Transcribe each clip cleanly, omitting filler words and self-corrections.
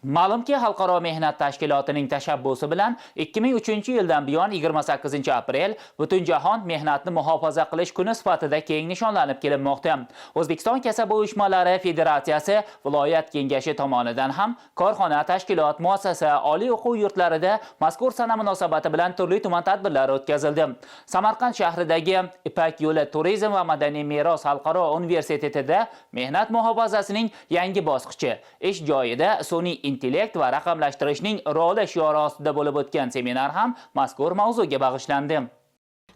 Ma'lumki, Xalqaro mehnat tashkilotining tashabbusi bilan 2003-yildan buyon 28-aprel Butunjahon mehnatni muhofaza qilish kuni sifatida keng nishonlanib kelinmoqda. O'zbekiston kasaba uyushmalari federatsiyasi viloyat kengashi tomonidan ham korxona, tashkilot, muassasa, oliy o'quv yurtlarida mazkur sana munosabati bilan turli-tuman tadbirlar o'tkazildi. Samarqand shahridagi Ipak yo'li turizm va madaniy meros xalqaro universitetida mehnat muhofazasining yangi bosqichi ish joyida sun'iy intellekt va raqamlashtirishning roli shiori ostida bo'lib o'tgan seminar ham mazkur mavzuga bag'ishlandi.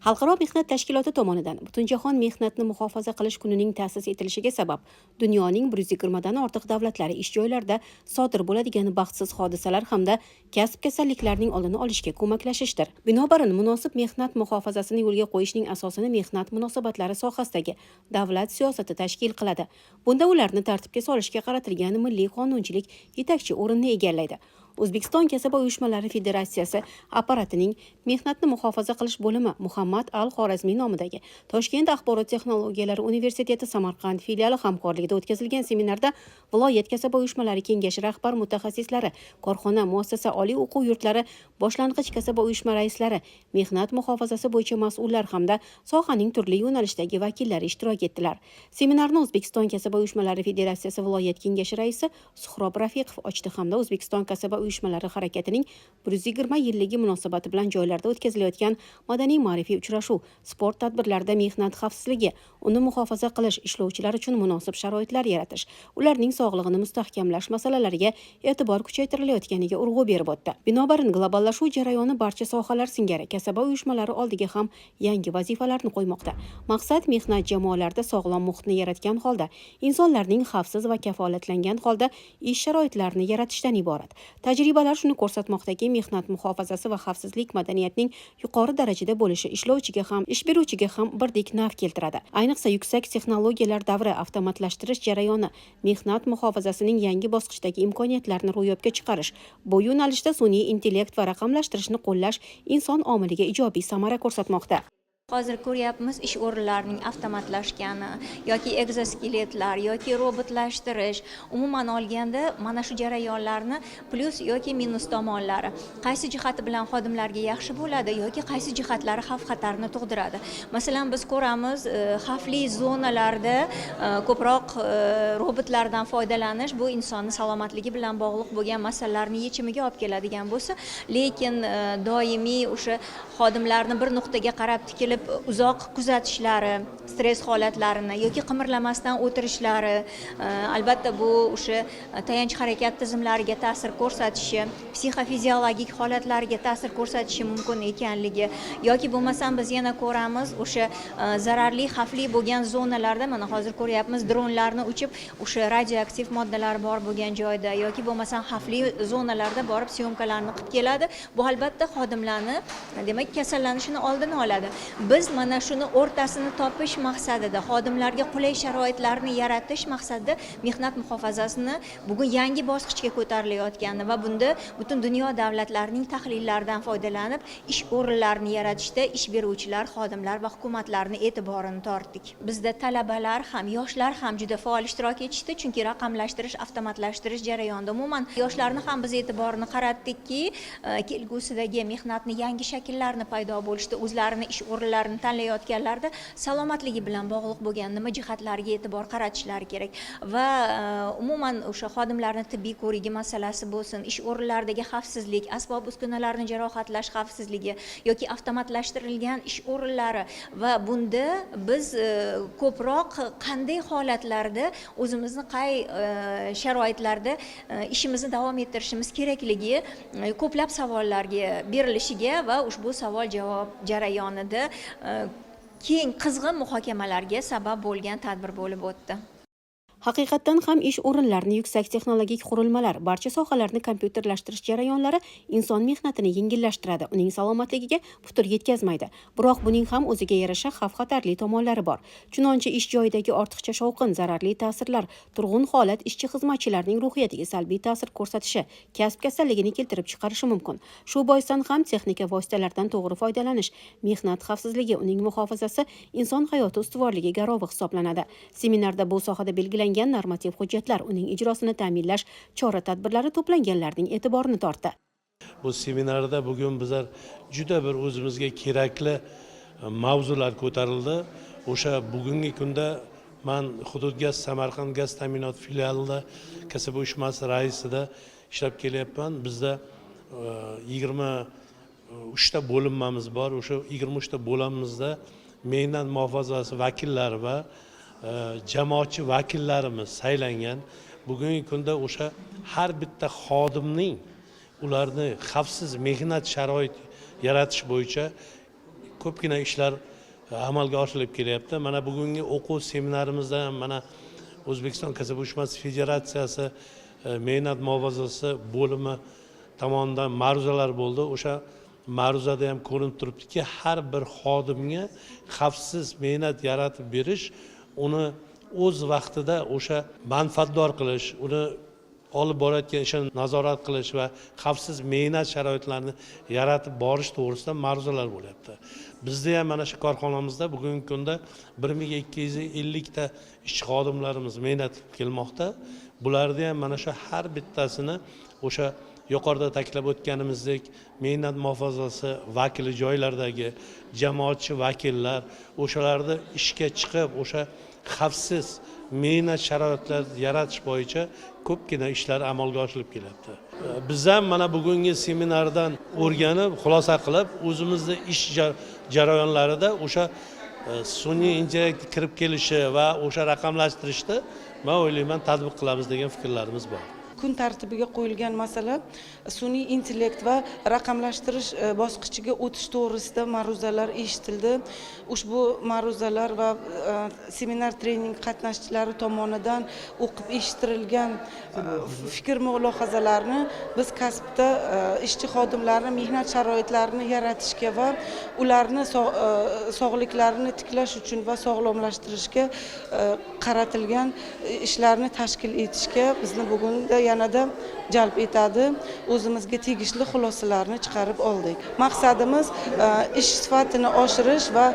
Xalqaro mehnat tashkiloti tomonidan Butunjahon mehnatni muhofaza qilish kunining ta'sis etilishiga sabab dunyoning 120 dan ortiq davlatlari ish joylarida sodir bo'ladigan baxtsiz hodisalar hamda kasb kasalliklarning oldini olishga ko'maklashishdir. Binobarin, munosib mehnat muhofazasini yo'lga qo'yishning asosini mehnat munosabatlari sohasidagi davlat siyosati tashkil qiladi. Bunda ularni tartibga solishga qaratilgan milliy qonunchilik yetakchi o'rinni egallaydi. O'zbekiston kasaba uyushmalari federatsiyasi apparatining mehnatni muhofaza qilish bo'limi Muhammad al-Xorazmiy nomidagi Toshkent axborot texnologiyalari universiteti Samarqand filiali hamkorligida o'tkazilgan seminarda viloyat kasaba uyushmalari kengashi rahbar mutaxassislari, korxona, muassasa, oliy o'quv yurtlari, boshlang'ich kasaba uyushma raislari, mehnat muhofazasi bo'yicha mas'ullar hamda sohaning turli yo'nalishdagi vakillari ishtirok etdilar. Seminarni O'zbekiston kasaba uyushmalari federatsiyasi viloyat kengashi raisi Suhrob Rafiqov ochdi hamda O'zbekiston kasaba uyushmalari harakatining 120 yilligi munosabati bilan joylarda o'tkazilayotgan madaniy ma'rifiy uchrashuv, sport tadbirlarida mehnat xavfsizligi, uni muhofaza qilish, ishlovchilar uchun munosib sharoitlar yaratish, ularning sog'lig'ini mustahkamlash masalalariga e'tibor kuchaytirilayotganiga urg'u berib o'tdi. Binobarin, globallashuv jarayoni barcha sohalar singari kasaba uyushmalari oldiga ham yangi vazifalarni qo'ymoqda. Maqsad mehnat jamoalarida sog'lom muhitni yaratgan holda, insonlarning xavfsiz va kafolatlangan holda ish sharoitlarini yaratishdan iborat. Tajribalar shuni ko'rsatmoqdaki, mehnat muhofazasi va xavfsizlik madaniyatining yuqori darajada bo'lishi ishlovchiga ham, ish beruvchiga ham birdek naf keltiradi. Ayniqsa yuksak texnologiyalar davri, avtomatlashtirish jarayoni, mehnat muhofazasining yangi bosqichdagi imkoniyatlarni ro'yobga chiqarish, bu yo'nalishda sun'iy intellekt va raqamlashtirishni qo'llash inson omiliga ijobiy samara ko'rsatmoqda. Hozir ko'ryapmiz ish o'rinlarining avtomatlashgani yoki egzoskeletlar yoki robotlashtirish, umuman olganda mana shu jarayonlarni plyus yoki minus tomonlari, qaysi jihati bilan xodimlarga yaxshi bo'ladi yoki qaysi jihatlari xavf-xatarni tug'diradi. Masalan, biz ko'ramiz, xavfli zonalarda ko'proq robotlardan foydalanish bu insonni salomatligi bilan bog'liq bo'lgan masalalarni yechimiga olib keladigan bo'lsa, lekin doimiy o'sha xodimlarni bir nuqtaga qarab tikilib uzoq kuzatishlari, stress holatlarini yoki qimirlamasdan o'tirishlari, albatta bu o'sha tayanch harakat tizimlariga ta'sir ko'rsatishi, psixofiziologik holatlarga ta'sir ko'rsatishi mumkin ekanligi yoki bo'lmasam biz yana ko'ramiz o'sha zararli, xavfli bo'lgan zonalarda, mana hozir ko'ryapmiz, dronlarni uchib o'sha radioaktiv moddalar bor bo'lgan joyda yoki bo'lmasam xavfli zonalarda borib syomkalarni qilib keladi. Bu albatta xodimlarni, demak, kasallanishini oldini oladi. Biz mana shuni o'rtasini topish maqsadida, xodimlarga qulay sharoitlarni yaratish maqsadida mehnat muhofazasini bugun yangi bosqichga ko'tarilayotgani va bunda butun dunyo davlatlarining tahlillaridan foydalanib ish o'rinlarini yaratishda ish beruvchilar, xodimlar va hukumatlarning e'tiborini tortdik. Bizda talabalar ham, yoshlar ham juda faol ishtirok etishdi, chunki raqamlashtirish, avtomatlashtirish jarayonida umuman yoshlarni ham biz e'tiborini qaratdikki, kelgusidagi mehnatni yangi shakllarni paydo bo'lishda o'zlarini ish o'rinlarini tanlayotganlarda salomatligi bilan bog'liq bo'lgan nima jihatlarga e'tibor qaratishlari kerak va umuman o'sha xodimlarning tibbiy ko'rigi masalasi bo'lsin, ish o'rinlaridagi xavfsizlik, asbob uskunalarni jarohatlash xavfsizligi yoki avtomatlashtirilgan ish o'rinlari va bunda biz ko'proq qanday holatlarda o'zimizni qay sharoitlarda ishimizni davom ettirishimiz kerakligi ko'plab savollarga berilishiga va ushbu savol-javob jarayonida keng qizg'in muhokamalarga sabab bo'lgan tadbir bo'lib o'tdi. Haqiqatdan ham ish o'rinlarini yuksak texnologik qurilmalar, barcha sohalarni kompyuterlashtirish jarayonlari inson mehnatini yengillashtiradi, uning salomatligiga putur yetkazmaydi. Biroq buning ham o'ziga yarasha xavf-xatarli tomonlari bor. Chunonchi ish joyidagi ortiqcha shovqin, zararli ta'sirlar, turg'un holat ishchi xizmatchilarning ruhiyatiga salbiy ta'sir ko'rsatishi, kasb kasalligini keltirib chiqarishi mumkin. Shu boisdan ham texnika vositalaridan to'g'ri foydalanish, mehnat xavfsizligi, uning muhofazasi inson hayoti ustuvorligi garovi hisoblanadi. Seminarda bu sohada belgilangan tasdiqlangan normativ hujjatlar, uning ijrosini ta'minlash chora-tadbirlari to'planganlarning e'tiborini tortdi. Bu seminarda bugun bizlar juda bir o'zimizga kerakli mavzular ko'tarildi. O'sha bugungi kunda men Hudud gaz Samarqand gaz ta'minot filialida kasaba uyushmasi raisida ishlab kelyapman. Bizda 23 ta bo'linmamiz bor. O'sha 23 ta bo'limimizda mehnat muhofazasi vakillari va jamoatchi vakillarimiz saylangan. Bugungi kunda o'sha har bitta xodimning ularni xavfsiz mehnat sharoit yaratish bo'yicha ko'pgina ishlar amalga oshirilib kelyapti. Mana bugungi o'quv seminarimizda ham mana O'zbekiston kasaba uyushmasi federatsiyasi mehnat muhofazasi bo'limi tomonidan ma'ruzalar bo'ldi. O'sha ma'ruzada ham ko'rinib turibdiki, har bir xodimga xavfsiz mehnat yaratib berish, uni o'z vaqtida o'sha manfaatdor qilish, uni olib borayotgan ishini nazorat qilish va xavfsiz mehnat sharoitlarini yaratib borish to'g'risida ma'ruzalar bo'lyapti. Bizda ham mana shu korxonamizda bugungi kunda 1250 ta ishchi xodimlarimiz mehnat kelmoqda. Bularda ham mana shu har bittasini o'sha yuqorida ta'kidlab o'tganimizdek mehnat muhofazasi vakili joylardagi jamoatchi vakillar o'shalarni ishga chiqib o'sha xavfsiz mehnat sharoitlar yaratish bo'yicha ko'pgina ishlar amalga oshirilib kelyapti. Biz ham mana bugungi seminardan o'rganib, xulosa qilib, o'zimizning ish jarayonlarida o'sha sun'iy intellekt kirib kelishi va o'sha raqamlashtirishni men o'ylayman tatbiq qilamiz degan fikrlarimiz bor. Kun tartibiga qo'yilgan masala sun'iy intellekt va raqamlashtirish bosqichiga o'tish to'g'risida ma'ruzalar eshitildi. Ushbu ma'ruzalar va seminar trening qatnashchilari tomonidan o'qib eshittirilgan fikr mulohazalarni biz kasbda ishchi xodimlarning mehnat sharoitlarini yaratishga va ularni sog'liklarini tiklash uchun va sog'lomlashtirishga qaratilgan ishlarni tashkil etishga bizni bugunda yanada jalb etadi. O'zimizga tegishli xulosalarni chiqarib oldik. Maqsadimiz ish sifatini oshirish va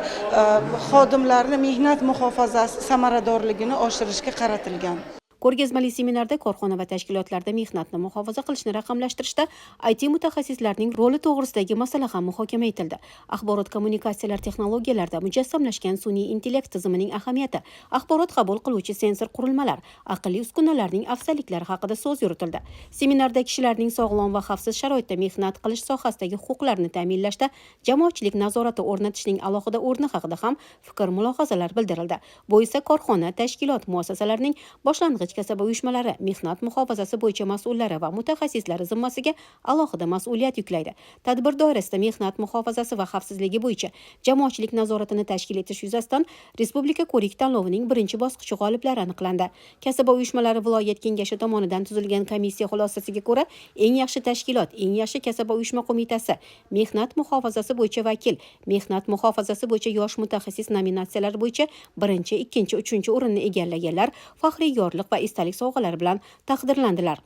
xodimlarning mehnat muhofazasi samaradorligini oshirishga qaratilgan. Ko'rgazmali seminarda korxona va tashkilotlarda mehnatni muhofaza qilishni raqamlashtirishda IT mutaxassislarining roli to'g'risidagi masala ham muhokama etildi. Axborot kommunikatsiyalar texnologiyalarida mujassamlashgan sun'iy intellekt tizimining ahamiyati, axborot qabul qiluvchi sensor qurilmalar, aqlli uskunalarning afzalliklari haqida so'z yuritildi. Seminarda kishilarning sog'lom va xavfsiz sharoitda mehnat qilish sohasidagi huquqlarini ta'minlashda jamoatchilik nazorati o'rnatishning alohida o'rni haqida ham fikr mulohazalar bildirildi. Bu esa korxona, tashkilot muassasalarining boshlang'ich kasaba uyushmalari, mehnat muhofazasi bo'yicha mas'ullari va mutaxassislari zimmasiga alohida mas'uliyat yuklaydi. Tadbir doirasida mehnat muhofazasi va xavfsizligi bo'yicha jamoatchilik nazoratini tashkil etish yuzasidan Respublika ko'rik tanlovining birinchi bosqichi g'oliblari aniqlandi. Kasaba uyushmalari viloyat kengashi tomonidan tuzilgan komissiya xulosasiga ko'ra, eng yaxshi tashkilot, eng yaxshi kasaba uyushma qo'mitasi, mehnat muhofazasi bo'yicha vakil, mehnat muhofazasi bo'yicha yosh mutaxassis nominatsiyalari bo'yicha birinchi, ikkinchi, uchinchi o'rinni egallaganlar faxriy yorliq va esdalik sovg'alar bilan taqdirlandilar.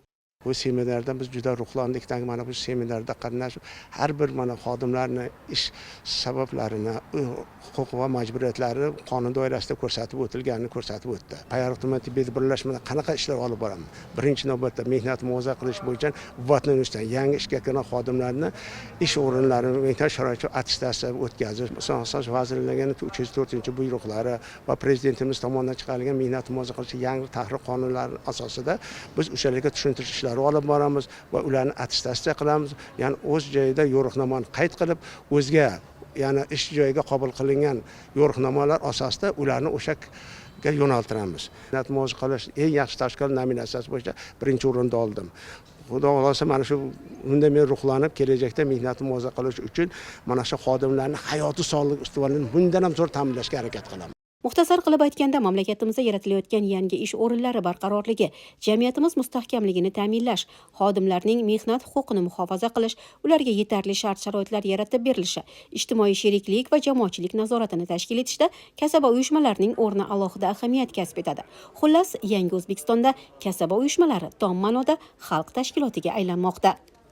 Bu seminarda biz juda ruhlandik. Mana bu seminarda qatnashib, har bir mana xodimlarning ish sabablarini, huquq va majburiyatlarini qonun doirasida ko'rsatib o'tilganini ko'rsatib o'tdi. Payariq tuman tibbiy birlashmada qanaqa ishlar olib boramiz? Birinchi navbatda mehnat muhofaza qilish bo'yicha vatnimizdan yangi ishga kirgan xodimlarni ish o'rinlarini mehnat sharoiti attestatsiya o'tkazish, Sog'liqni saqlash vazirligining 304-buyruqlari va prezidentimiz tomonidan chiqarilgan mehnat muhofaza qilish yangi tahrir qonunlari asosida biz o'shalarga tushuntirish ishlari olib boramiz va ularni attestatsiya qilamiz. Ya'ni o'z joyida yo'riqnomani qayd qilib, o'zga ya'ni ish joyiga qabul qilingan yo'riqnomalar asosida ularni o'shaga yo'naltiramiz. Mehnat muhofaza qilish eng yaxshi tashkilot nominatsiyasi bo'yicha birinchi o'rinda oldim. Xudo xolasa mana shu unda men ruhlanib, kelajakda mehnatni muhofaza qilish uchun mana shu xodimlarning hayoti sog'lik ustuvorligini bundan ham zo'r ta'minlashga harakat qilaman. Muxtasar qilib aytganda, mamlakatimizda yaratilayotgan yangi ish o'rinlari barqarorligi, jamiyatimiz mustahkamligini ta'minlash, xodimlarning mehnat huquqini muhofaza qilish, ularga yetarli shart-sharoitlar yaratib berilishi, ijtimoiy sheriklik va jamoatchilik nazoratini tashkil etishda kasaba uyushmalarining o'rni alohida ahamiyat kasb etadi. Xullas, yangi O'zbekistonda kasaba uyushmalari tom ma'noda xalq tashkilotiga aylanmoqda.